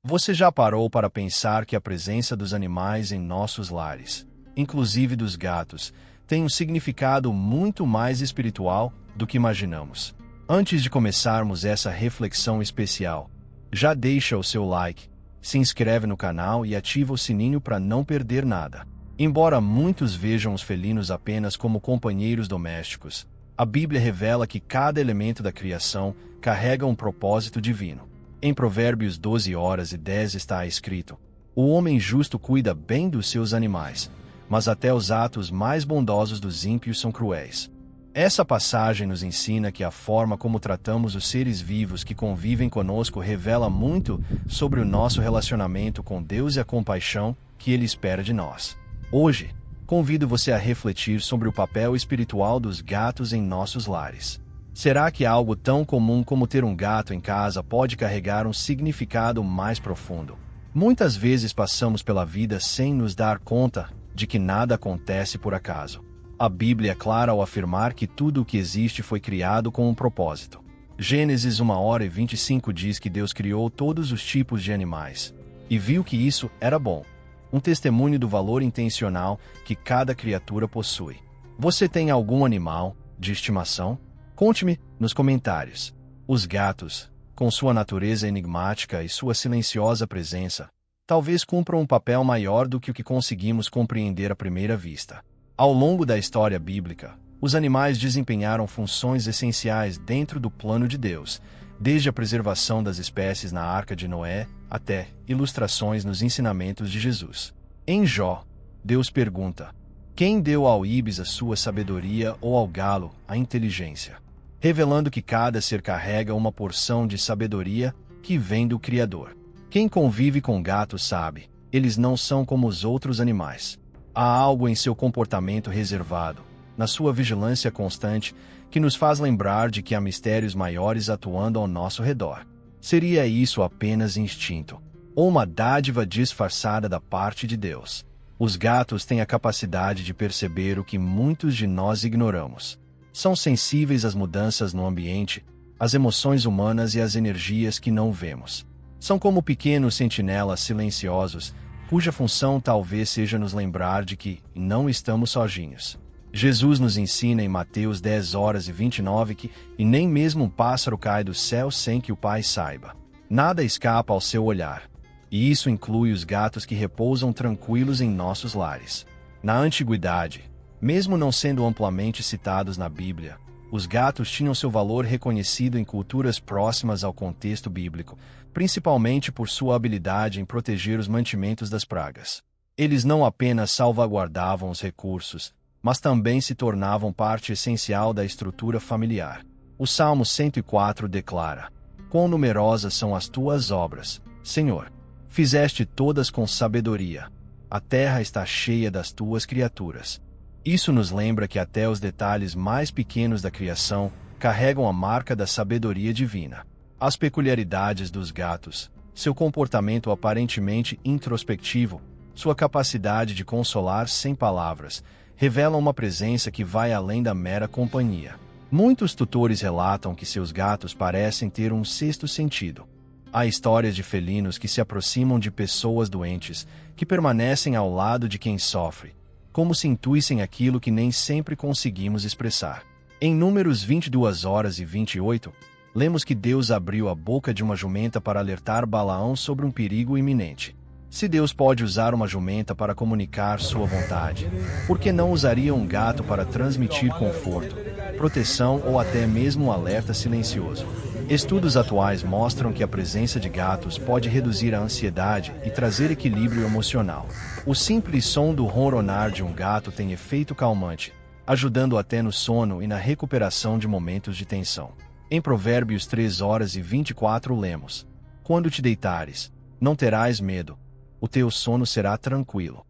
Você já parou para pensar que a presença dos animais em nossos lares, inclusive dos gatos, tem um significado muito mais espiritual do que imaginamos? Antes de começarmos essa reflexão especial, já deixa o seu like, se inscreve no canal e ativa o sininho para não perder nada. Embora muitos vejam os felinos apenas como companheiros domésticos, a Bíblia revela que cada elemento da criação carrega um propósito divino. Em Provérbios 12:10 está escrito: o homem justo cuida bem dos seus animais, mas até os atos mais bondosos dos ímpios são cruéis. Essa passagem nos ensina que a forma como tratamos os seres vivos que convivem conosco revela muito sobre o nosso relacionamento com Deus e a compaixão que Ele espera de nós. Hoje, convido você a refletir sobre o papel espiritual dos gatos em nossos lares. Será que algo tão comum como ter um gato em casa pode carregar um significado mais profundo? Muitas vezes passamos pela vida sem nos dar conta de que nada acontece por acaso. A Bíblia é clara ao afirmar que tudo o que existe foi criado com um propósito. Gênesis 1:25 diz que Deus criou todos os tipos de animais, e viu que isso era bom. Um testemunho do valor intencional que cada criatura possui. Você tem algum animal de estimação? Conte-me nos comentários. Os gatos, com sua natureza enigmática e sua silenciosa presença, talvez cumpram um papel maior do que o que conseguimos compreender à primeira vista. Ao longo da história bíblica, os animais desempenharam funções essenciais dentro do plano de Deus, desde a preservação das espécies na Arca de Noé até ilustrações nos ensinamentos de Jesus. Em Jó, Deus pergunta: quem deu ao íbis a sua sabedoria ou ao galo a inteligência? Revelando que cada ser carrega uma porção de sabedoria que vem do Criador. Quem convive com gatos sabe, eles não são como os outros animais. Há algo em seu comportamento reservado, na sua vigilância constante, que nos faz lembrar de que há mistérios maiores atuando ao nosso redor. Seria isso apenas instinto, ou uma dádiva disfarçada da parte de Deus? Os gatos têm a capacidade de perceber o que muitos de nós ignoramos. São sensíveis às mudanças no ambiente, às emoções humanas e às energias que não vemos. São como pequenos sentinelas silenciosos, cuja função talvez seja nos lembrar de que não estamos sozinhos. Jesus nos ensina em Mateus 10:29 que e nem mesmo um pássaro cai do céu sem que o Pai saiba. Nada escapa ao seu olhar. E isso inclui os gatos que repousam tranquilos em nossos lares. Na antiguidade, mesmo não sendo amplamente citados na Bíblia, os gatos tinham seu valor reconhecido em culturas próximas ao contexto bíblico, principalmente por sua habilidade em proteger os mantimentos das pragas. Eles não apenas salvaguardavam os recursos, mas também se tornavam parte essencial da estrutura familiar. O Salmo 104 declara: quão numerosas são as tuas obras, Senhor! Fizeste todas com sabedoria. A terra está cheia das tuas criaturas. Isso nos lembra que até os detalhes mais pequenos da criação carregam a marca da sabedoria divina. As peculiaridades dos gatos, seu comportamento aparentemente introspectivo, sua capacidade de consolar sem palavras, revelam uma presença que vai além da mera companhia. Muitos tutores relatam que seus gatos parecem ter um sexto sentido. Há histórias de felinos que se aproximam de pessoas doentes, que permanecem ao lado de quem sofre, como se intuíssem aquilo que nem sempre conseguimos expressar. Em Números 22:28, lemos que Deus abriu a boca de uma jumenta para alertar Balaão sobre um perigo iminente. Se Deus pode usar uma jumenta para comunicar sua vontade, por que não usaria um gato para transmitir conforto, proteção ou até mesmo um alerta silencioso? Estudos atuais mostram que a presença de gatos pode reduzir a ansiedade e trazer equilíbrio emocional. O simples som do ronronar de um gato tem efeito calmante, ajudando até no sono e na recuperação de momentos de tensão. Em Provérbios 3:24 lemos: quando te deitares, não terás medo, o teu sono será tranquilo.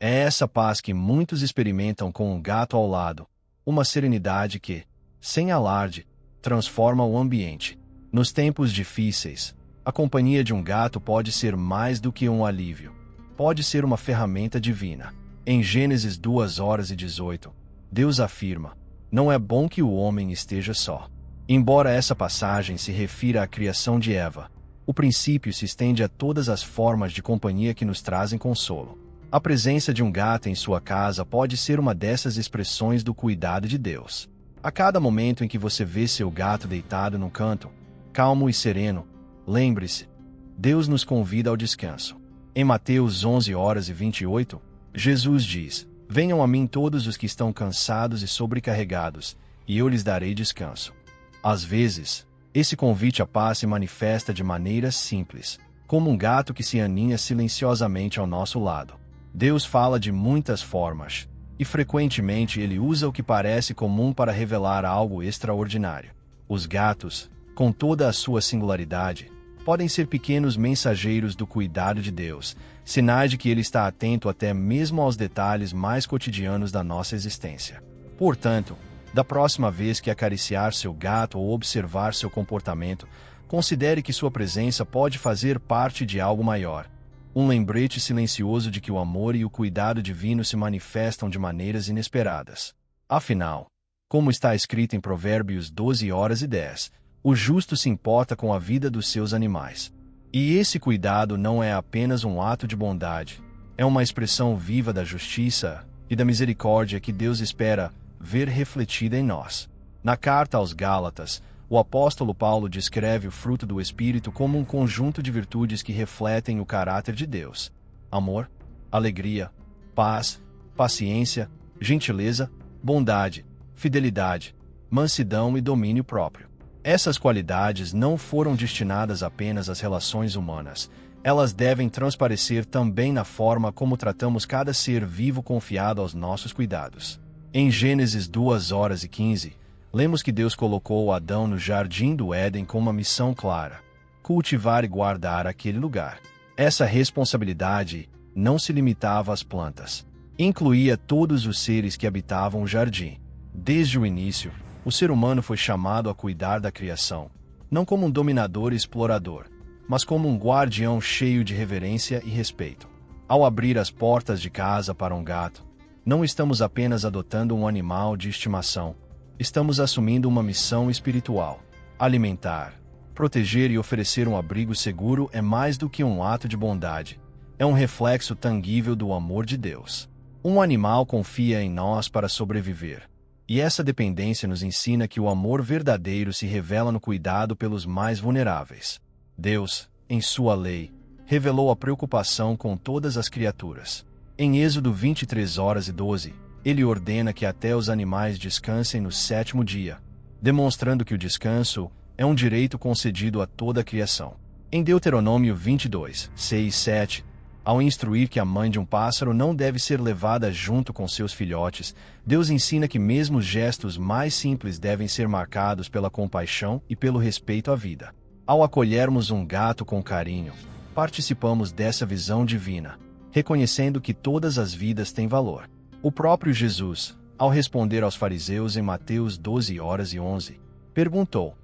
É essa paz que muitos experimentam com um gato ao lado, uma serenidade que, sem alarde, transforma o ambiente. Nos tempos difíceis, a companhia de um gato pode ser mais do que um alívio. Pode ser uma ferramenta divina. Em Gênesis 2:18, Deus afirma: não é bom que o homem esteja só. Embora essa passagem se refira à criação de Eva, O princípio se estende a todas as formas de companhia que nos trazem consolo. A presença de um gato em sua casa pode ser uma dessas expressões do cuidado de Deus. A cada momento em que você vê seu gato deitado num canto, calmo e sereno, lembre-se, Deus nos convida ao descanso. Em Mateus 11h28, Jesus diz: "Venham a mim todos os que estão cansados e sobrecarregados, e eu lhes darei descanso." Às vezes, esse convite à paz se manifesta de maneira simples, como um gato que se aninha silenciosamente ao nosso lado. Deus fala de muitas formas, e frequentemente ele usa o que parece comum para revelar algo extraordinário. Os gatos, com toda a sua singularidade, podem ser pequenos mensageiros do cuidado de Deus, sinais de que ele está atento até mesmo aos detalhes mais cotidianos da nossa existência. Portanto, da próxima vez que acariciar seu gato ou observar seu comportamento, considere que sua presença pode fazer parte de algo maior. Um lembrete silencioso de que o amor e o cuidado divino se manifestam de maneiras inesperadas. Afinal, como está escrito em Provérbios 12h10, o justo se importa com a vida dos seus animais. E esse cuidado não é apenas um ato de bondade, é uma expressão viva da justiça e da misericórdia que Deus espera ver refletida em nós. Na carta aos Gálatas, o apóstolo Paulo descreve o fruto do Espírito como um conjunto de virtudes que refletem o caráter de Deus: amor, alegria, paz, paciência, gentileza, bondade, fidelidade, mansidão e domínio próprio. Essas qualidades não foram destinadas apenas às relações humanas. Elas devem transparecer também na forma como tratamos cada ser vivo confiado aos nossos cuidados. Em Gênesis 2h15, lemos que Deus colocou Adão no jardim do Éden com uma missão clara: cultivar e guardar aquele lugar. Essa responsabilidade não se limitava às plantas. Incluía todos os seres que habitavam o jardim. Desde o início, o ser humano foi chamado a cuidar da criação, não como um dominador e explorador, mas como um guardião cheio de reverência e respeito. Ao abrir as portas de casa para um gato, não estamos apenas adotando um animal de estimação, estamos assumindo uma missão espiritual. Alimentar, proteger e oferecer um abrigo seguro é mais do que um ato de bondade. É um reflexo tangível do amor de Deus. Um animal confia em nós para sobreviver. E essa dependência nos ensina que o amor verdadeiro se revela no cuidado pelos mais vulneráveis. Deus, em sua lei, revelou a preocupação com todas as criaturas. Em Êxodo 23h12, ele ordena que até os animais descansem no sétimo dia, demonstrando que o descanso é um direito concedido a toda a criação. Em Deuteronômio 22:6-7, ao instruir que a mãe de um pássaro não deve ser levada junto com seus filhotes, Deus ensina que mesmo os gestos mais simples devem ser marcados pela compaixão e pelo respeito à vida. Ao acolhermos um gato com carinho, participamos dessa visão divina, reconhecendo que todas as vidas têm valor. O próprio Jesus, ao responder aos fariseus em Mateus 12h11, perguntou: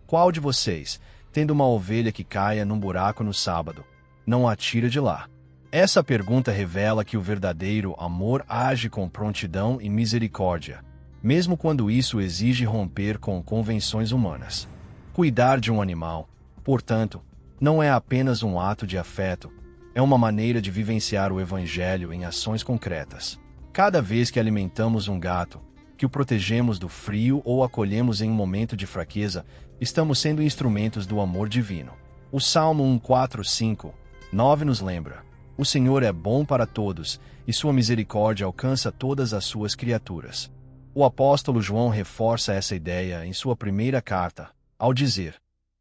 "Qual de vocês, tendo uma ovelha que caia num buraco no sábado, não a tira de lá?" Essa pergunta revela que o verdadeiro amor age com prontidão e misericórdia, mesmo quando isso exige romper com convenções humanas. Cuidar de um animal, portanto, não é apenas um ato de afeto, é uma maneira de vivenciar o Evangelho em ações concretas. Cada vez que alimentamos um gato, que o protegemos do frio ou acolhemos em um momento de fraqueza, estamos sendo instrumentos do amor divino. O Salmo 145:9 nos lembra: "O Senhor é bom para todos, e sua misericórdia alcança todas as suas criaturas." O apóstolo João reforça essa ideia em sua primeira carta, ao dizer: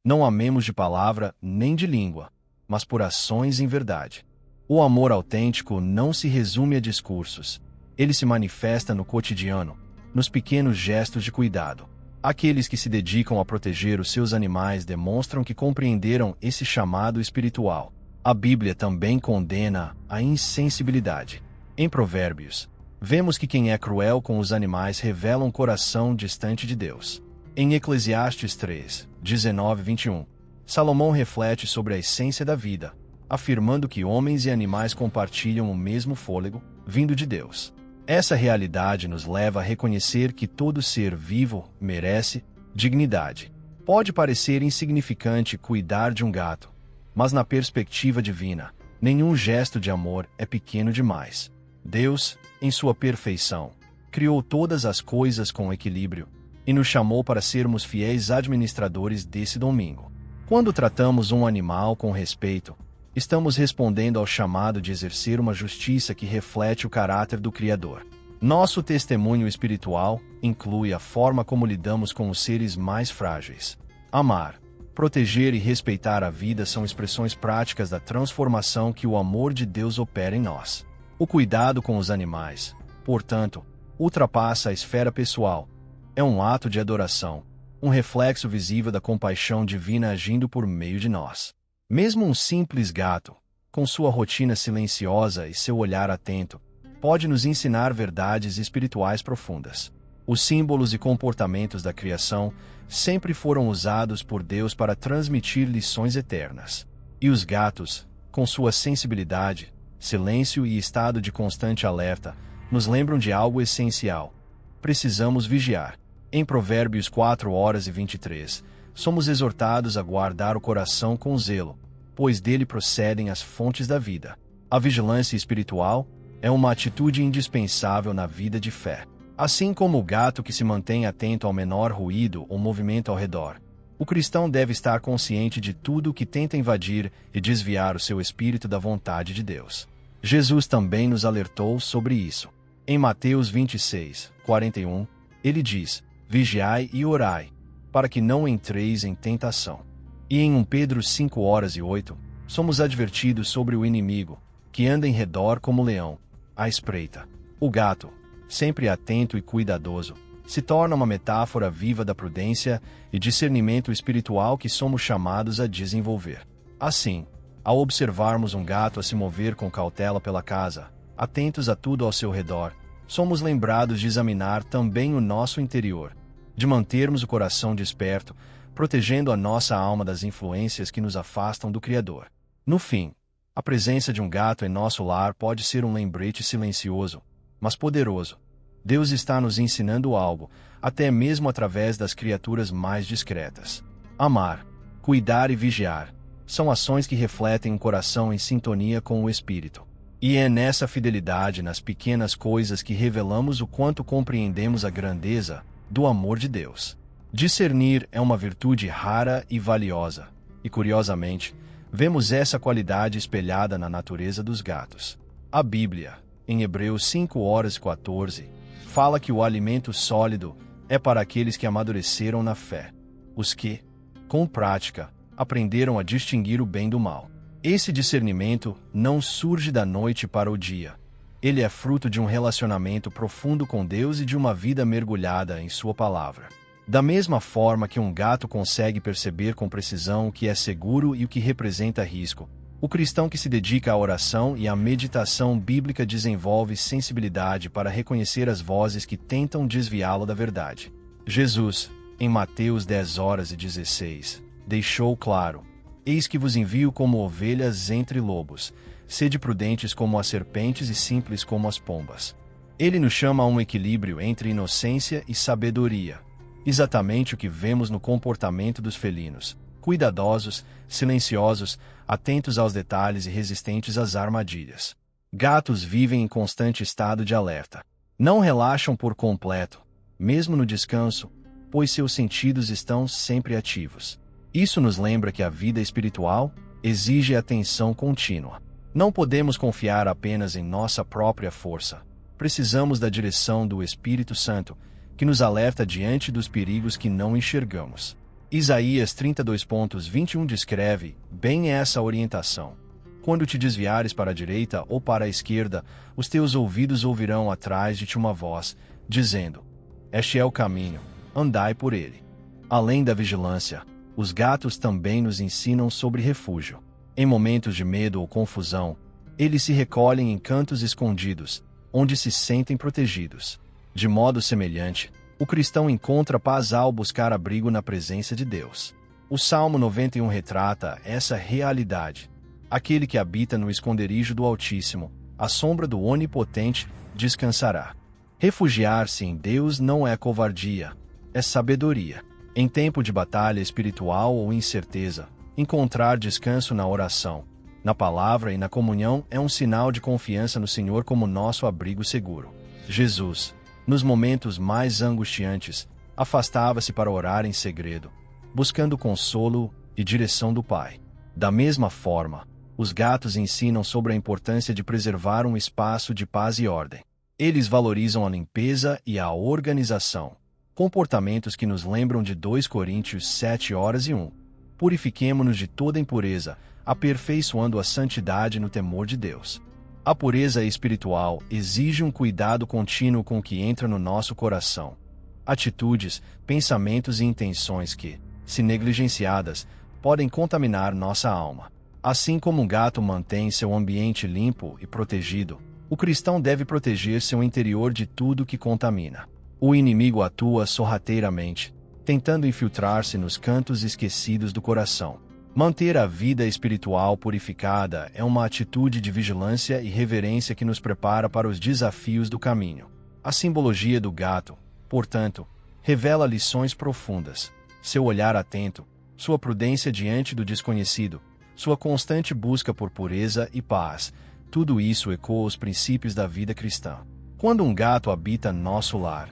"Não amemos de palavra nem de língua, mas por ações em verdade." O amor autêntico não se resume a discursos. Ele se manifesta no cotidiano, nos pequenos gestos de cuidado. Aqueles que se dedicam a proteger os seus animais demonstram que compreenderam esse chamado espiritual. A Bíblia também condena a insensibilidade. Em Provérbios, vemos que quem é cruel com os animais revela um coração distante de Deus. Em Eclesiastes 3:19-21, Salomão reflete sobre a essência da vida, afirmando que homens e animais compartilham o mesmo fôlego, vindo de Deus. Essa realidade nos leva a reconhecer que todo ser vivo merece dignidade. Pode parecer insignificante cuidar de um gato, Mas na perspectiva divina, nenhum gesto de amor é pequeno demais. Deus, em sua perfeição, criou todas as coisas com equilíbrio e nos chamou para sermos fiéis administradores desse domingo. Quando tratamos um animal com respeito, estamos respondendo ao chamado de exercer uma justiça que reflete o caráter do Criador. Nosso testemunho espiritual inclui a forma como lidamos com os seres mais frágeis. Amar, proteger e respeitar a vida são expressões práticas da transformação que o amor de Deus opera em nós. O cuidado com os animais, portanto, ultrapassa a esfera pessoal. É um ato de adoração, um reflexo visível da compaixão divina agindo por meio de nós. Mesmo um simples gato, com sua rotina silenciosa e seu olhar atento, pode nos ensinar verdades espirituais profundas. Os símbolos e comportamentos da criação sempre foram usados por Deus para transmitir lições eternas. E os gatos, com sua sensibilidade, silêncio e estado de constante alerta, nos lembram de algo essencial. Precisamos vigiar. Em Provérbios 4:23, somos exortados a guardar o coração com zelo, pois dele procedem as fontes da vida. A vigilância espiritual é uma atitude indispensável na vida de fé. Assim como o gato que se mantém atento ao menor ruído ou movimento ao redor, o cristão deve estar consciente de tudo o que tenta invadir e desviar o seu espírito da vontade de Deus. Jesus também nos alertou sobre isso. Em Mateus 26:41, ele diz: Vigiai e orai, para que não entreis em tentação. E em 1 Pedro 5:8, somos advertidos sobre o inimigo, que anda em redor como leão, à espreita. O gato, sempre atento e cuidadoso, se torna uma metáfora viva da prudência e discernimento espiritual que somos chamados a desenvolver. Assim, ao observarmos um gato a se mover com cautela pela casa, atentos a tudo ao seu redor, somos lembrados de examinar também o nosso interior, de mantermos o coração desperto, protegendo a nossa alma das influências que nos afastam do Criador. No fim, a presença de um gato em nosso lar pode ser um lembrete silencioso, mas poderoso. Deus está nos ensinando algo, até mesmo através das criaturas mais discretas. Amar, cuidar e vigiar são ações que refletem um coração em sintonia com o Espírito. E é nessa fidelidade nas pequenas coisas que revelamos o quanto compreendemos a grandeza do amor de Deus. Discernir é uma virtude rara e valiosa, e curiosamente, vemos essa qualidade espelhada na natureza dos gatos. A Bíblia, em Hebreus 5:14, fala que o alimento sólido é para aqueles que amadureceram na fé, os que, com prática, aprenderam a distinguir o bem do mal. Esse discernimento não surge da noite para o dia. Ele é fruto de um relacionamento profundo com Deus e de uma vida mergulhada em Sua palavra. Da mesma forma que um gato consegue perceber com precisão o que é seguro e o que representa risco, o cristão que se dedica à oração e à meditação bíblica desenvolve sensibilidade para reconhecer as vozes que tentam desviá-lo da verdade. Jesus, em Mateus 10:16, deixou claro: Eis que vos envio como ovelhas entre lobos. Sede prudentes como as serpentes e simples como as pombas. Ele nos chama a um equilíbrio entre inocência e sabedoria. Exatamente o que vemos no comportamento dos felinos, cuidadosos, silenciosos, atentos aos detalhes e resistentes às armadilhas. Gatos vivem em constante estado de alerta. Não relaxam por completo, mesmo no descanso, pois seus sentidos estão sempre ativos. Isso nos lembra que a vida espiritual exige atenção contínua. Não podemos confiar apenas em nossa própria força. Precisamos da direção do Espírito Santo, que nos alerta diante dos perigos que não enxergamos. Isaías 32:21 descreve bem essa orientação. Quando te desviares para a direita ou para a esquerda, os teus ouvidos ouvirão atrás de ti uma voz, dizendo: Este é o caminho, andai por ele. Além da vigilância, os gatos também nos ensinam sobre refúgio. Em momentos de medo ou confusão, eles se recolhem em cantos escondidos, onde se sentem protegidos. De modo semelhante, o cristão encontra paz ao buscar abrigo na presença de Deus. O Salmo 91 retrata essa realidade. Aquele que habita no esconderijo do Altíssimo, à sombra do Onipotente, descansará. Refugiar-se em Deus não é covardia, é sabedoria. Em tempo de batalha espiritual ou incerteza, Encontrar descanso na oração, na palavra e na comunhão é um sinal de confiança no Senhor como nosso abrigo seguro. Jesus, nos momentos mais angustiantes, afastava-se para orar em segredo, buscando consolo e direção do Pai. Da mesma forma, os gatos ensinam sobre a importância de preservar um espaço de paz e ordem. Eles valorizam a limpeza e a organização, comportamentos que nos lembram de 2 Coríntios 7:1. Purifiquemo-nos de toda impureza, aperfeiçoando a santidade no temor de Deus. A pureza espiritual exige um cuidado contínuo com o que entra no nosso coração. Atitudes, pensamentos e intenções que, se negligenciadas, podem contaminar nossa alma. Assim como um gato mantém seu ambiente limpo e protegido, o cristão deve proteger seu interior de tudo que contamina. O inimigo atua sorrateiramente, tentando infiltrar-se nos cantos esquecidos do coração. Manter a vida espiritual purificada é uma atitude de vigilância e reverência que nos prepara para os desafios do caminho. A simbologia do gato, portanto, revela lições profundas. Seu olhar atento, sua prudência diante do desconhecido, sua constante busca por pureza e paz, tudo isso ecoa os princípios da vida cristã. Quando um gato habita nosso lar,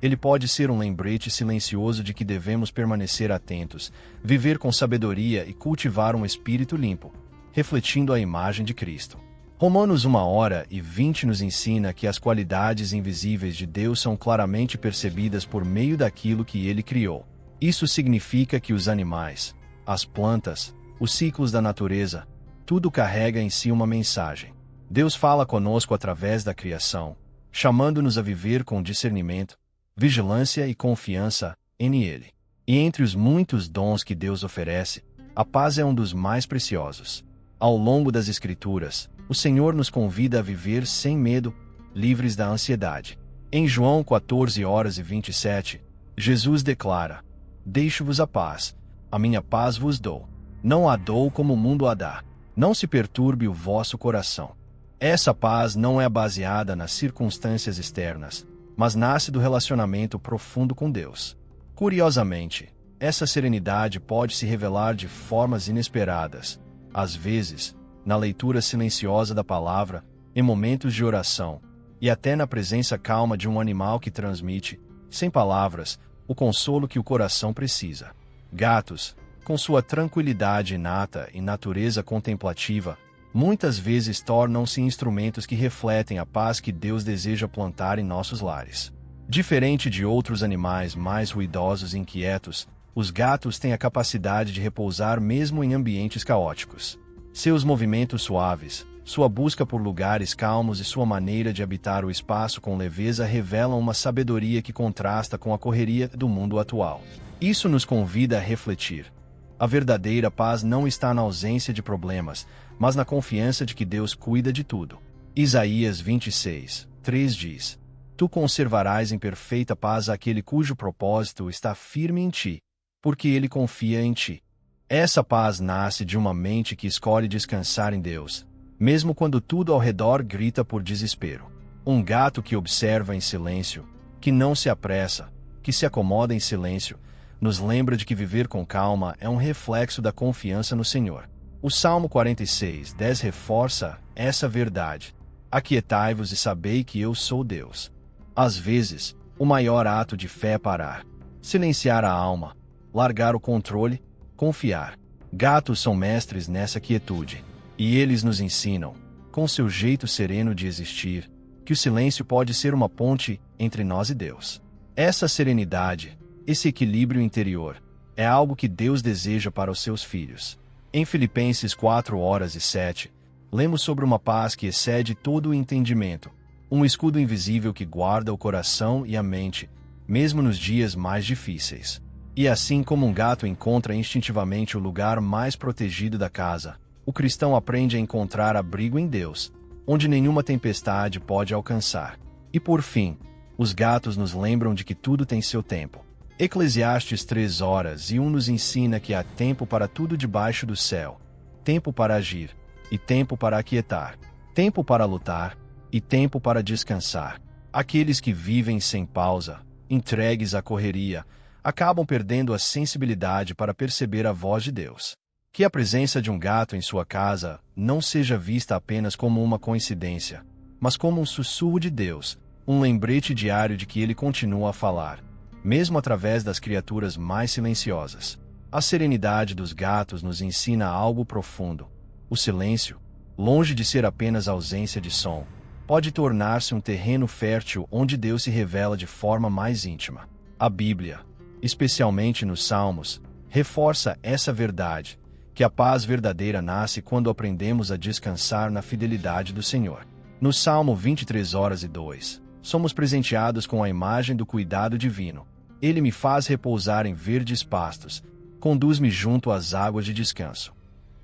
ele pode ser um lembrete silencioso de que devemos permanecer atentos, viver com sabedoria e cultivar um espírito limpo, refletindo a imagem de Cristo. Romanos 1:20 nos ensina que as qualidades invisíveis de Deus são claramente percebidas por meio daquilo que Ele criou. Isso significa que os animais, as plantas, os ciclos da natureza, tudo carrega em si uma mensagem. Deus fala conosco através da criação, chamando-nos a viver com discernimento, vigilância e confiança em Ele. E entre os muitos dons que Deus oferece, a paz é um dos mais preciosos. Ao longo das Escrituras, o Senhor nos convida a viver sem medo, livres da ansiedade. Em João 14:27, Jesus declara: Deixo-vos a paz, a minha paz vos dou. Não a dou como o mundo a dá. Não se perturbe o vosso coração. Essa paz não é baseada nas circunstâncias externas, mas nasce do relacionamento profundo com Deus. Curiosamente, essa serenidade pode se revelar de formas inesperadas, às vezes, na leitura silenciosa da palavra, em momentos de oração, e até na presença calma de um animal que transmite, sem palavras, o consolo que o coração precisa. Gatos, com sua tranquilidade inata e natureza contemplativa, muitas vezes tornam-se instrumentos que refletem a paz que Deus deseja plantar em nossos lares. Diferente de outros animais mais ruidosos e inquietos, os gatos têm a capacidade de repousar mesmo em ambientes caóticos. Seus movimentos suaves, sua busca por lugares calmos e sua maneira de habitar o espaço com leveza revelam uma sabedoria que contrasta com a correria do mundo atual. Isso nos convida a refletir. A verdadeira paz não está na ausência de problemas, mas na confiança de que Deus cuida de tudo. Isaías 26:3 diz: Tu conservarás em perfeita paz aquele cujo propósito está firme em ti, porque ele confia em ti. Essa paz nasce de uma mente que escolhe descansar em Deus, mesmo quando tudo ao redor grita por desespero. Um gato que observa em silêncio, que não se apressa, que se acomoda em silêncio, nos lembra de que viver com calma é um reflexo da confiança no Senhor. O Salmo 46:10 reforça essa verdade. Aquietai-vos e sabei que eu sou Deus. Às vezes, o maior ato de fé é parar, silenciar a alma, largar o controle, confiar. Gatos são mestres nessa quietude, e eles nos ensinam, com seu jeito sereno de existir, que o silêncio pode ser uma ponte entre nós e Deus. Essa serenidade, esse equilíbrio interior, é algo que Deus deseja para os seus filhos. Em Filipenses 4:7, lemos sobre uma paz que excede todo o entendimento, um escudo invisível que guarda o coração e a mente, mesmo nos dias mais difíceis. E assim como um gato encontra instintivamente o lugar mais protegido da casa, o cristão aprende a encontrar abrigo em Deus, onde nenhuma tempestade pode alcançar. E por fim, os gatos nos lembram de que tudo tem seu tempo. Eclesiastes 3:1 nos ensina que há tempo para tudo debaixo do céu, tempo para agir, e tempo para aquietar, tempo para lutar, e tempo para descansar. Aqueles que vivem sem pausa, entregues à correria, acabam perdendo a sensibilidade para perceber a voz de Deus. Que a presença de um gato em sua casa não seja vista apenas como uma coincidência, mas como um sussurro de Deus, um lembrete diário de que Ele continua a falar, mesmo através das criaturas mais silenciosas. A serenidade dos gatos nos ensina algo profundo. O silêncio, longe de ser apenas ausência de som, pode tornar-se um terreno fértil onde Deus se revela de forma mais íntima. A Bíblia, especialmente nos Salmos, reforça essa verdade, que a paz verdadeira nasce quando aprendemos a descansar na fidelidade do Senhor. No Salmo 23:2, somos presenteados com a imagem do cuidado divino. Ele me faz repousar em verdes pastos, conduz-me junto às águas de descanso.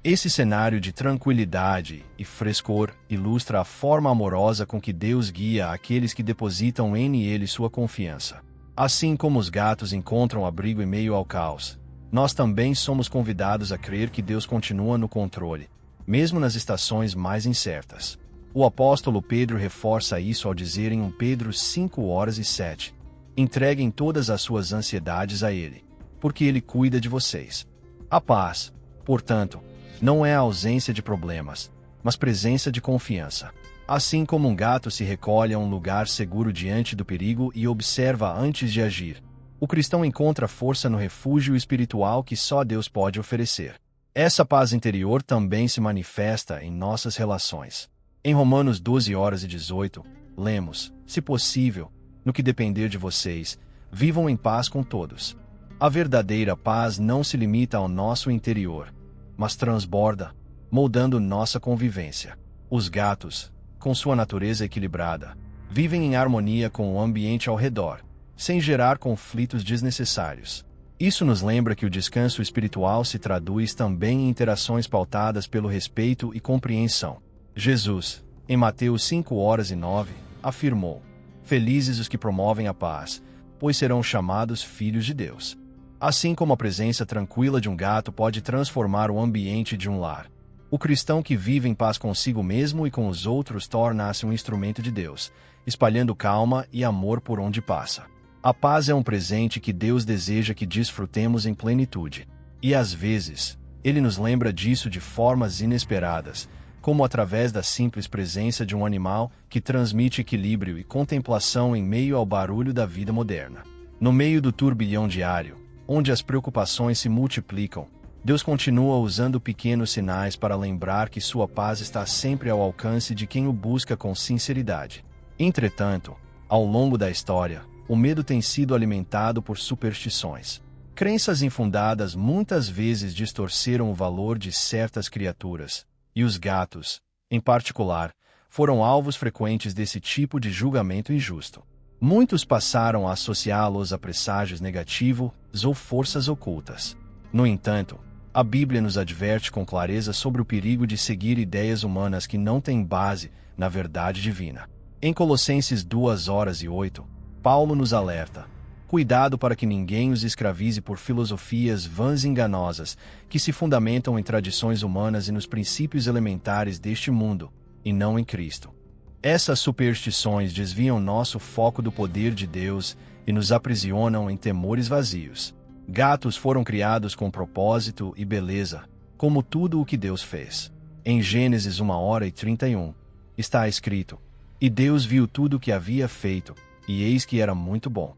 Esse cenário de tranquilidade e frescor ilustra a forma amorosa com que Deus guia aqueles que depositam em Ele sua confiança. Assim como os gatos encontram abrigo em meio ao caos, nós também somos convidados a crer que Deus continua no controle, mesmo nas estações mais incertas. O apóstolo Pedro reforça isso ao dizer em 1 Pedro 5:7: entreguem todas as suas ansiedades a Ele, porque Ele cuida de vocês. A paz, portanto, não é a ausência de problemas, mas presença de confiança. Assim como um gato se recolhe a um lugar seguro diante do perigo e observa antes de agir, o cristão encontra força no refúgio espiritual que só Deus pode oferecer. Essa paz interior também se manifesta em nossas relações. Em Romanos 12:18, lemos: se possível, no que depender de vocês, vivam em paz com todos. A verdadeira paz não se limita ao nosso interior, mas transborda, moldando nossa convivência. Os gatos, com sua natureza equilibrada, vivem em harmonia com o ambiente ao redor, sem gerar conflitos desnecessários. Isso nos lembra que o descanso espiritual se traduz também em interações pautadas pelo respeito e compreensão. Jesus, em Mateus 5:9, afirmou: felizes os que promovem a paz, pois serão chamados filhos de Deus. Assim como a presença tranquila de um gato pode transformar o ambiente de um lar, o cristão que vive em paz consigo mesmo e com os outros torna-se um instrumento de Deus, espalhando calma e amor por onde passa. A paz é um presente que Deus deseja que desfrutemos em plenitude. E às vezes, Ele nos lembra disso de formas inesperadas, como através da simples presença de um animal que transmite equilíbrio e contemplação em meio ao barulho da vida moderna. No meio do turbilhão diário, onde as preocupações se multiplicam, Deus continua usando pequenos sinais para lembrar que sua paz está sempre ao alcance de quem o busca com sinceridade. Entretanto, ao longo da história, o medo tem sido alimentado por superstições. Crenças infundadas muitas vezes distorceram o valor de certas criaturas, e os gatos, em particular, foram alvos frequentes desse tipo de julgamento injusto. Muitos passaram a associá-los a presságios negativos ou forças ocultas. No entanto, a Bíblia nos adverte com clareza sobre o perigo de seguir ideias humanas que não têm base na verdade divina. Em Colossenses 2:8, Paulo nos alerta: cuidado para que ninguém os escravize por filosofias vãs e enganosas, que se fundamentam em tradições humanas e nos princípios elementares deste mundo, e não em Cristo. Essas superstições desviam nosso foco do poder de Deus e nos aprisionam em temores vazios. Gatos foram criados com propósito e beleza, como tudo o que Deus fez. Em Gênesis 1:31, está escrito: e Deus viu tudo o que havia feito, e eis que era muito bom.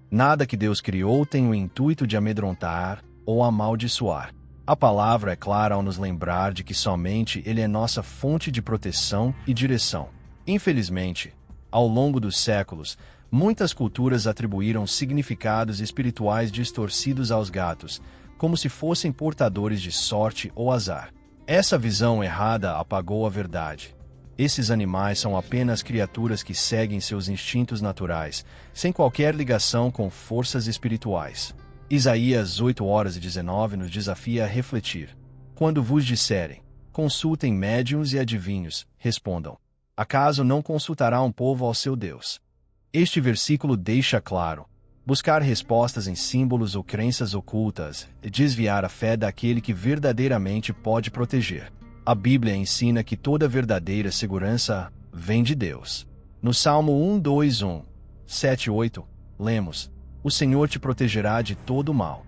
Nada que Deus criou tem o intuito de amedrontar ou amaldiçoar. A palavra é clara ao nos lembrar de que somente Ele é nossa fonte de proteção e direção. Infelizmente, ao longo dos séculos, muitas culturas atribuíram significados espirituais distorcidos aos gatos, como se fossem portadores de sorte ou azar. Essa visão errada apagou a verdade. Esses animais são apenas criaturas que seguem seus instintos naturais, sem qualquer ligação com forças espirituais. Isaías 8:19 nos desafia a refletir. Quando vos disserem, consultem médiuns e adivinhos, respondam: acaso não consultará um povo ao seu Deus? Este versículo deixa claro: buscar respostas em símbolos ou crenças ocultas é desviar a fé daquele que verdadeiramente pode proteger. A Bíblia ensina que toda verdadeira segurança vem de Deus. No Salmo 7:8, lemos: o Senhor te protegerá de todo o mal.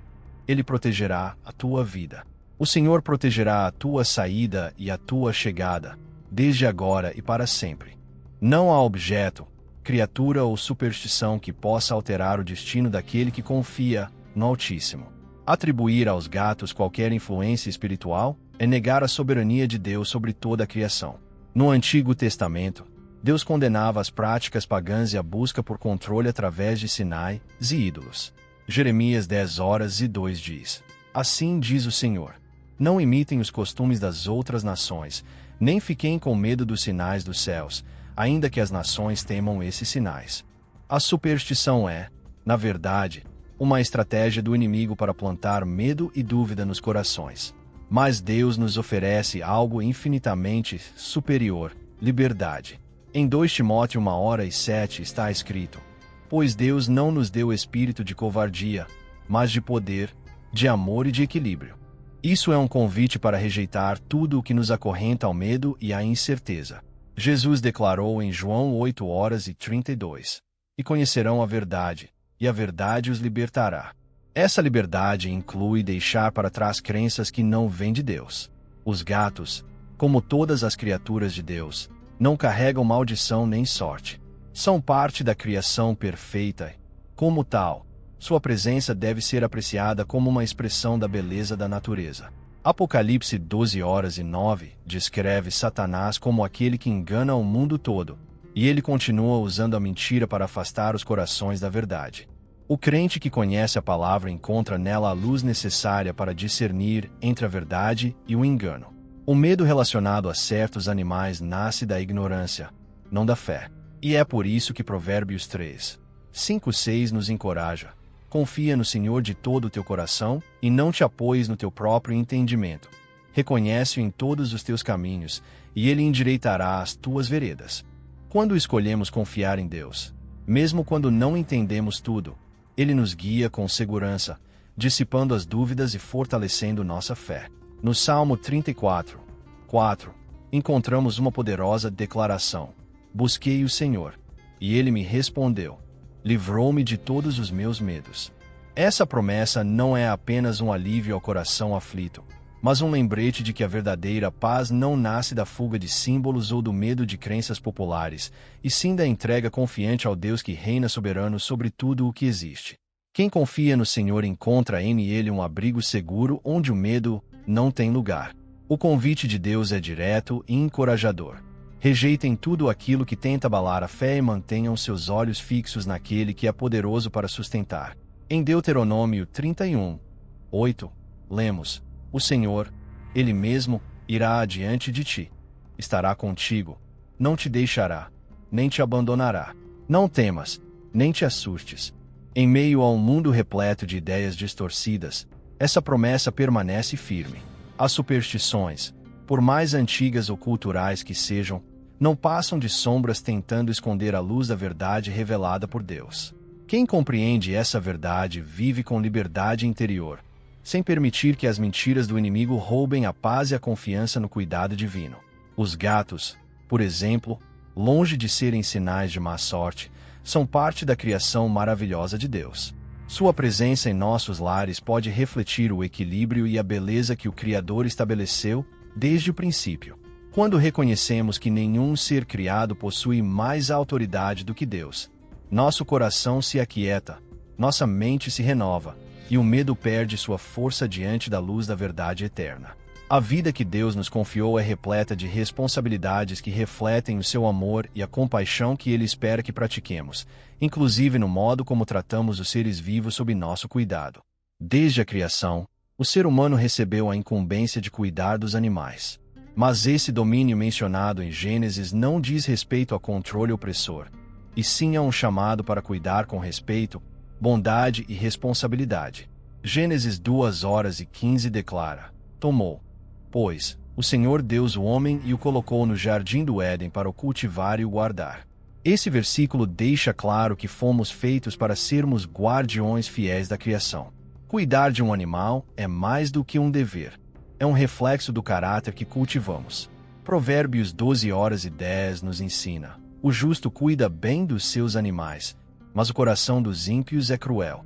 Ele protegerá a tua vida. O Senhor protegerá a tua saída e a tua chegada, desde agora e para sempre. Não há objeto, criatura ou superstição que possa alterar o destino daquele que confia no Altíssimo. Atribuir aos gatos qualquer influência espiritual é negar a soberania de Deus sobre toda a criação. No Antigo Testamento, Deus condenava as práticas pagãs e a busca por controle através de sinais e ídolos. Jeremias 10:2 diz: Assim diz o Senhor: Não imitem os costumes das outras nações, nem fiquem com medo dos sinais dos céus, ainda que as nações temam esses sinais. A superstição é, na verdade, uma estratégia do inimigo para plantar medo e dúvida nos corações. Mas Deus nos oferece algo infinitamente superior: liberdade. Em 2 Timóteo 1:7 está escrito: Pois Deus não nos deu espírito de covardia, mas de poder, de amor e de equilíbrio. Isso é um convite para rejeitar tudo o que nos acorrenta ao medo e à incerteza. Jesus declarou em João 8:32: E conhecerão a verdade, e a verdade os libertará. Essa liberdade inclui deixar para trás crenças que não vêm de Deus. Os gatos, como todas as criaturas de Deus, não carregam maldição nem sorte. São parte da criação perfeita. Como tal, sua presença deve ser apreciada como uma expressão da beleza da natureza. Apocalipse 12:9 descreve Satanás como aquele que engana o mundo todo, e ele continua usando a mentira para afastar os corações da verdade. O crente que conhece a palavra encontra nela a luz necessária para discernir entre a verdade e o engano. O medo relacionado a certos animais nasce da ignorância, não da fé. E é por isso que Provérbios 3:5-6 nos encoraja: Confia no Senhor de todo o teu coração, e não te apoies no teu próprio entendimento. Reconhece-o em todos os teus caminhos, e ele endireitará as tuas veredas. Quando escolhemos confiar em Deus, mesmo quando não entendemos tudo, ele nos guia com segurança, dissipando as dúvidas e fortalecendo nossa fé. No Salmo 34:4, encontramos uma poderosa declaração: Busquei o Senhor, e ele me respondeu. Livrou-me de todos os meus medos. Essa promessa não é apenas um alívio ao coração aflito, mas um lembrete de que a verdadeira paz não nasce da fuga de símbolos ou do medo de crenças populares, e sim da entrega confiante ao Deus que reina soberano sobre tudo o que existe. Quem confia no Senhor encontra em Ele um abrigo seguro onde o medo não tem lugar. O convite de Deus é direto e encorajador. Rejeitem tudo aquilo que tenta abalar a fé e mantenham seus olhos fixos naquele que é poderoso para sustentar. Em Deuteronômio 31:8, lemos: O Senhor, Ele mesmo, irá adiante de ti. Estará contigo, não te deixará, nem te abandonará. Não temas, nem te assustes. Em meio a um mundo repleto de ideias distorcidas, essa promessa permanece firme. As superstições, por mais antigas ou culturais que sejam, não passam de sombras tentando esconder a luz da verdade revelada por Deus. Quem compreende essa verdade vive com liberdade interior, sem permitir que as mentiras do inimigo roubem a paz e a confiança no cuidado divino. Os gatos, por exemplo, longe de serem sinais de má sorte, são parte da criação maravilhosa de Deus. Sua presença em nossos lares pode refletir o equilíbrio e a beleza que o Criador estabeleceu desde o princípio. Quando reconhecemos que nenhum ser criado possui mais autoridade do que Deus, nosso coração se aquieta, nossa mente se renova, e o medo perde sua força diante da luz da verdade eterna. A vida que Deus nos confiou é repleta de responsabilidades que refletem o seu amor e a compaixão que Ele espera que pratiquemos, inclusive no modo como tratamos os seres vivos sob nosso cuidado. Desde a criação, o ser humano recebeu a incumbência de cuidar dos animais. Mas esse domínio mencionado em Gênesis não diz respeito a controle opressor, e sim a um chamado para cuidar com respeito, bondade e responsabilidade. Gênesis 2:15 declara: Tomou, pois, o Senhor Deus o homem e o colocou no jardim do Éden para o cultivar e o guardar. Esse versículo deixa claro que fomos feitos para sermos guardiões fiéis da criação. Cuidar de um animal é mais do que um dever. É um reflexo do caráter que cultivamos. Provérbios 12:10 nos ensina: O justo cuida bem dos seus animais, mas o coração dos ímpios é cruel.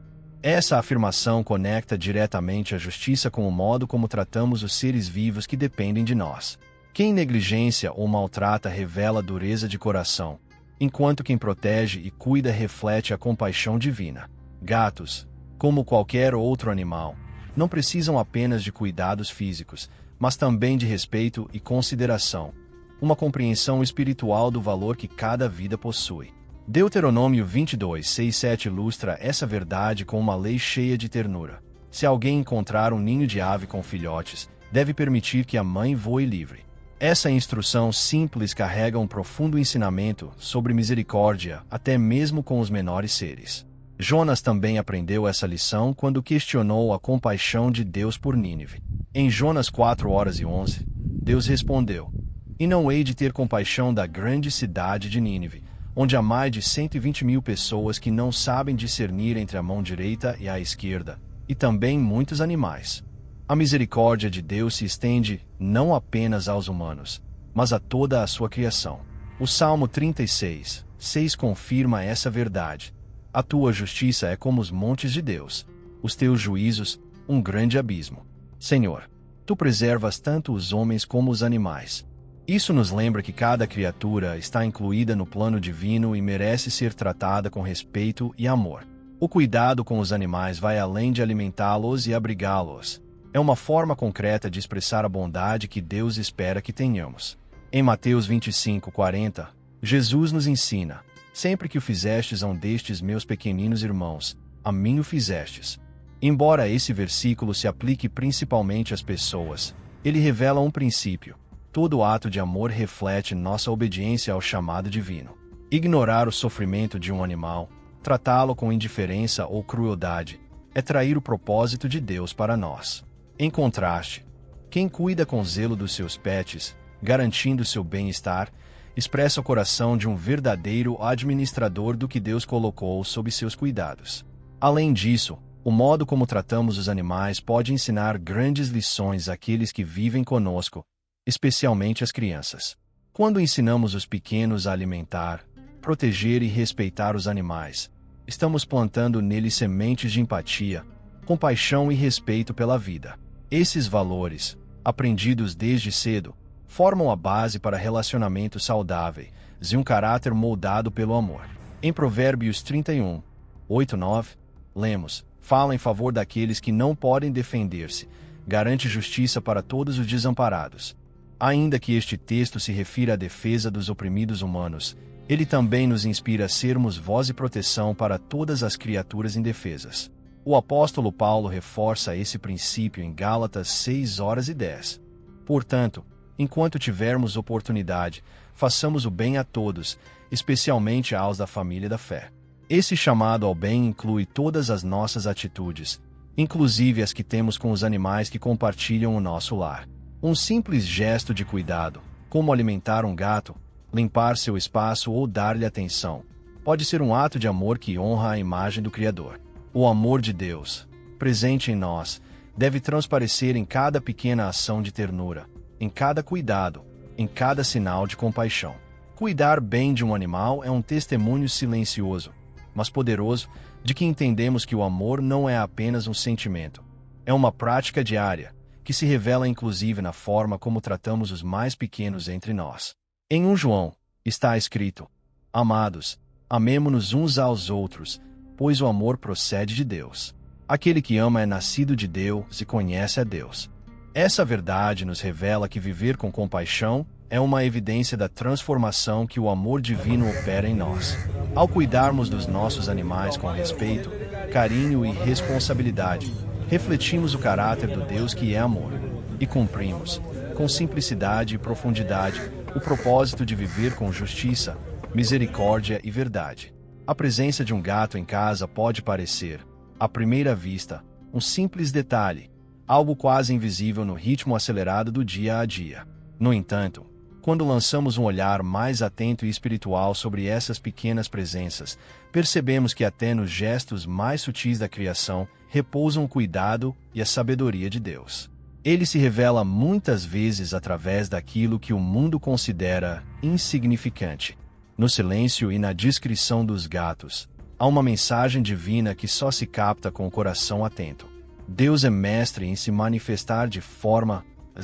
Essa afirmação conecta diretamente a justiça com o modo como tratamos os seres vivos que dependem de nós. Quem negligencia ou maltrata revela dureza de coração, enquanto quem protege e cuida reflete a compaixão divina. Gatos, como qualquer outro animal, não precisam apenas de cuidados físicos, mas também de respeito e consideração, uma compreensão espiritual do valor que cada vida possui. Deuteronômio 22:6-7 ilustra essa verdade com uma lei cheia de ternura. Se alguém encontrar um ninho de ave com filhotes, deve permitir que a mãe voe livre. Essa instrução simples carrega um profundo ensinamento sobre misericórdia, até mesmo com os menores seres. Jonas também aprendeu essa lição quando questionou a compaixão de Deus por Nínive. Em Jonas 4:11, Deus respondeu: "E não hei de ter compaixão da grande cidade de Nínive, onde há mais de 120.000 pessoas que não sabem discernir entre a mão direita e a esquerda, e também muitos animais." A misericórdia de Deus se estende não apenas aos humanos, mas a toda a sua criação. O Salmo 36:6 confirma essa verdade. A tua justiça é como os montes de Deus, os teus juízos, um grande abismo. Senhor, tu preservas tanto os homens como os animais. Isso nos lembra que cada criatura está incluída no plano divino e merece ser tratada com respeito e amor. O cuidado com os animais vai além de alimentá-los e abrigá-los. É uma forma concreta de expressar a bondade que Deus espera que tenhamos. Em Mateus 25:40, Jesus nos ensina: "Sempre que o fizestes a um destes meus pequeninos irmãos, a mim o fizestes." Embora esse versículo se aplique principalmente às pessoas, ele revela um princípio. Todo ato de amor reflete nossa obediência ao chamado divino. Ignorar o sofrimento de um animal, tratá-lo com indiferença ou crueldade, é trair o propósito de Deus para nós. Em contraste, quem cuida com zelo dos seus pets, garantindo seu bem-estar, expressa o coração de um verdadeiro administrador do que Deus colocou sob seus cuidados. Além disso, o modo como tratamos os animais pode ensinar grandes lições àqueles que vivem conosco, especialmente as crianças. Quando ensinamos os pequenos a alimentar, proteger e respeitar os animais, estamos plantando neles sementes de empatia, compaixão e respeito pela vida. Esses valores, aprendidos desde cedo, formam a base para relacionamentos saudáveis e um caráter moldado pelo amor. Em Provérbios 31:8-9, lemos: "Fala em favor daqueles que não podem defender-se, garante justiça para todos os desamparados." Ainda que este texto se refira à defesa dos oprimidos humanos, ele também nos inspira a sermos voz e proteção para todas as criaturas indefesas. O apóstolo Paulo reforça esse princípio em Gálatas 6:10. Portanto, enquanto tivermos oportunidade, façamos o bem a todos, especialmente aos da família da fé. Esse chamado ao bem inclui todas as nossas atitudes, inclusive as que temos com os animais que compartilham o nosso lar. Um simples gesto de cuidado, como alimentar um gato, limpar seu espaço ou dar-lhe atenção, pode ser um ato de amor que honra a imagem do Criador. O amor de Deus, presente em nós, deve transparecer em cada pequena ação de ternura, em cada cuidado, em cada sinal de compaixão. Cuidar bem de um animal é um testemunho silencioso, mas poderoso, de que entendemos que o amor não é apenas um sentimento. É uma prática diária, que se revela inclusive na forma como tratamos os mais pequenos entre nós. Em 1 João, está escrito: "Amados, amemo-nos uns aos outros, pois o amor procede de Deus. Aquele que ama é nascido de Deus e conhece a Deus." Essa verdade nos revela que viver com compaixão é uma evidência da transformação que o amor divino opera em nós. Ao cuidarmos dos nossos animais com respeito, carinho e responsabilidade, refletimos o caráter do Deus que é amor, e cumprimos, com simplicidade e profundidade, o propósito de viver com justiça, misericórdia e verdade. A presença de um gato em casa pode parecer, à primeira vista, um simples detalhe, algo quase invisível no ritmo acelerado do dia a dia. No entanto, quando lançamos um olhar mais atento e espiritual sobre essas pequenas presenças, percebemos que até nos gestos mais sutis da criação repousam o cuidado e a sabedoria de Deus. Ele se revela muitas vezes através daquilo que o mundo considera insignificante. No silêncio e na discrição dos gatos, Há uma mensagem divina que só se capta com o coração atento. Deus é mestre em se manifestar de formas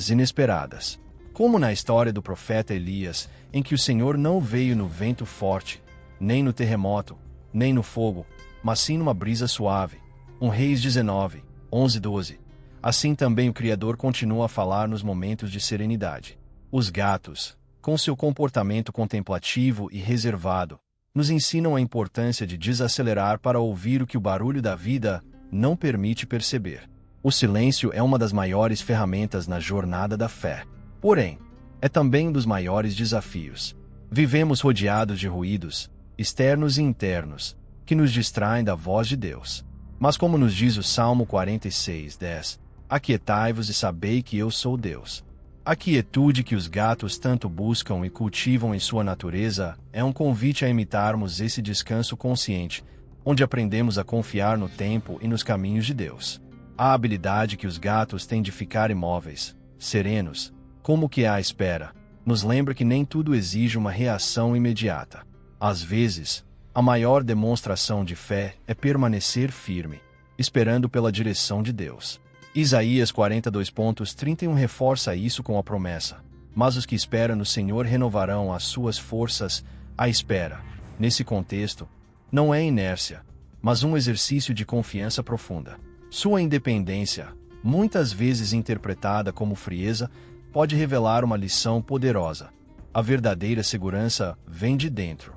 inesperadas. Como na história do profeta Elias, em que o Senhor não veio no vento forte, nem no terremoto, nem no fogo, mas sim numa brisa suave. Reis 19, 11-12. Assim também o Criador continua a falar nos momentos de serenidade. Os gatos, com seu comportamento contemplativo e reservado, nos ensinam a importância de desacelerar para ouvir o que o barulho da vida não permite perceber. O silêncio é uma das maiores ferramentas na jornada da fé. Porém, é também um dos maiores desafios. Vivemos rodeados de ruídos, externos e internos, que nos distraem da voz de Deus. Mas como nos diz o Salmo 46:10, aquietai-vos e sabei que eu sou Deus. A quietude que os gatos tanto buscam e cultivam em sua natureza é um convite a imitarmos esse descanso consciente, onde aprendemos a confiar no tempo e nos caminhos de Deus. A habilidade que os gatos têm de ficar imóveis, serenos, como que é à espera, nos lembra que nem tudo exige uma reação imediata. Às vezes, a maior demonstração de fé é permanecer firme, esperando pela direção de Deus. Isaías 42:31 reforça isso com a promessa: mas os que esperam no Senhor renovarão as suas forças. A espera, nesse contexto, não é inércia, mas um exercício de confiança profunda. Sua independência, muitas vezes interpretada como frieza, pode revelar uma lição poderosa. A verdadeira segurança vem de dentro.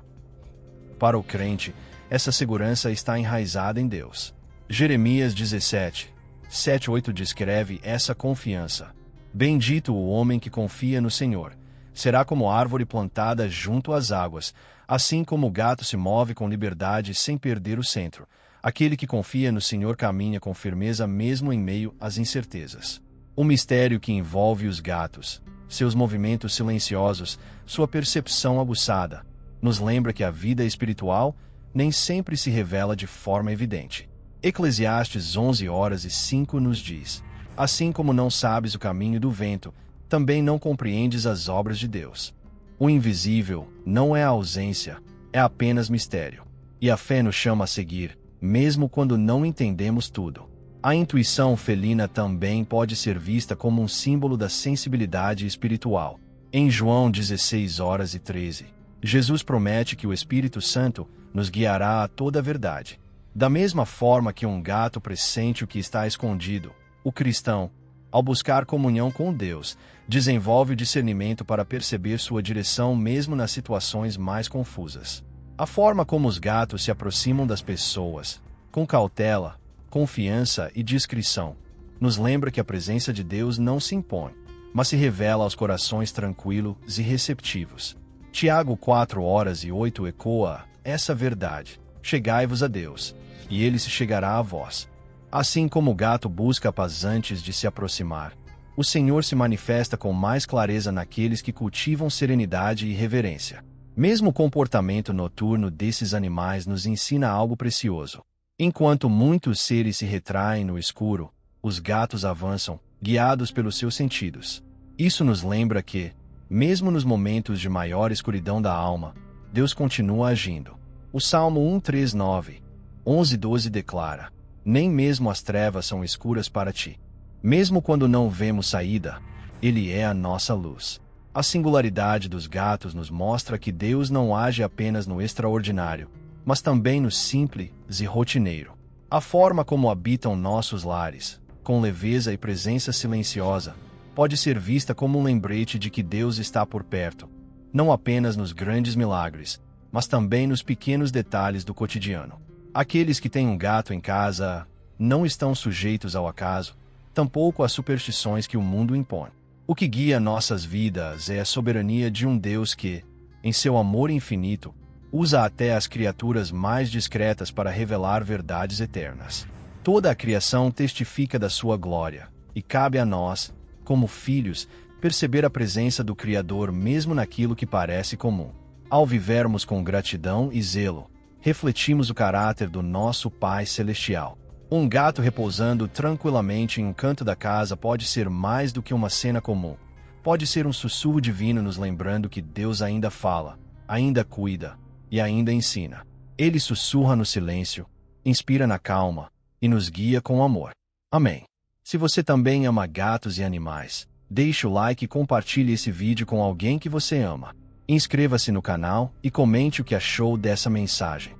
Para o crente, essa segurança está enraizada em Deus. Jeremias 17:7-8 descreve essa confiança. Bendito o homem que confia no Senhor. Será como árvore plantada junto às águas, assim como o gato se move com liberdade sem perder o centro. Aquele que confia no Senhor caminha com firmeza mesmo em meio às incertezas. O mistério que envolve os gatos, seus movimentos silenciosos, sua percepção aguçada, nos lembra que a vida espiritual nem sempre se revela de forma evidente. Eclesiastes 11:05 nos diz: assim como não sabes o caminho do vento, também não compreendes as obras de Deus. O invisível não é a ausência, é apenas mistério. E a fé nos chama a seguir, mesmo quando não entendemos tudo. A intuição felina também pode ser vista como um símbolo da sensibilidade espiritual. Em João 16:13, Jesus promete que o Espírito Santo nos guiará a toda a verdade. Da mesma forma que um gato pressente o que está escondido, o cristão, ao buscar comunhão com Deus, desenvolve o discernimento para perceber sua direção mesmo nas situações mais confusas. A forma como os gatos se aproximam das pessoas, com cautela, confiança e discrição, nos lembra que a presença de Deus não se impõe, mas se revela aos corações tranquilos e receptivos. Tiago 4:8 ecoa essa verdade: chegai-vos a Deus, e ele se chegará a vós. Assim como o gato busca a paz antes de se aproximar, o Senhor se manifesta com mais clareza naqueles que cultivam serenidade e reverência. Mesmo o comportamento noturno desses animais nos ensina algo precioso. Enquanto muitos seres se retraem no escuro, os gatos avançam, guiados pelos seus sentidos. Isso nos lembra que, mesmo nos momentos de maior escuridão da alma, Deus continua agindo. O Salmo 139, 11-12 declara: nem mesmo as trevas são escuras para ti. Mesmo quando não vemos saída, Ele é a nossa luz. A singularidade dos gatos nos mostra que Deus não age apenas no extraordinário, mas também no simples e rotineiro. A forma como habitam nossos lares, com leveza e presença silenciosa, pode ser vista como um lembrete de que Deus está por perto, não apenas nos grandes milagres, mas também nos pequenos detalhes do cotidiano. Aqueles que têm um gato em casa não estão sujeitos ao acaso, tampouco às superstições que o mundo impõe. O que guia nossas vidas é a soberania de um Deus que, em seu amor infinito, usa até as criaturas mais discretas para revelar verdades eternas. Toda a criação testifica da sua glória, e cabe a nós, como filhos, perceber a presença do Criador mesmo naquilo que parece comum. Ao vivermos com gratidão e zelo, refletimos o caráter do nosso Pai Celestial. Um gato repousando tranquilamente em um canto da casa pode ser mais do que uma cena comum. Pode ser um sussurro divino nos lembrando que Deus ainda fala, ainda cuida e ainda ensina. Ele sussurra no silêncio, inspira na calma e nos guia com amor. Amém. Se você também ama gatos e animais, deixe o like e compartilhe esse vídeo com alguém que você ama. Inscreva-se no canal e comente o que achou dessa mensagem.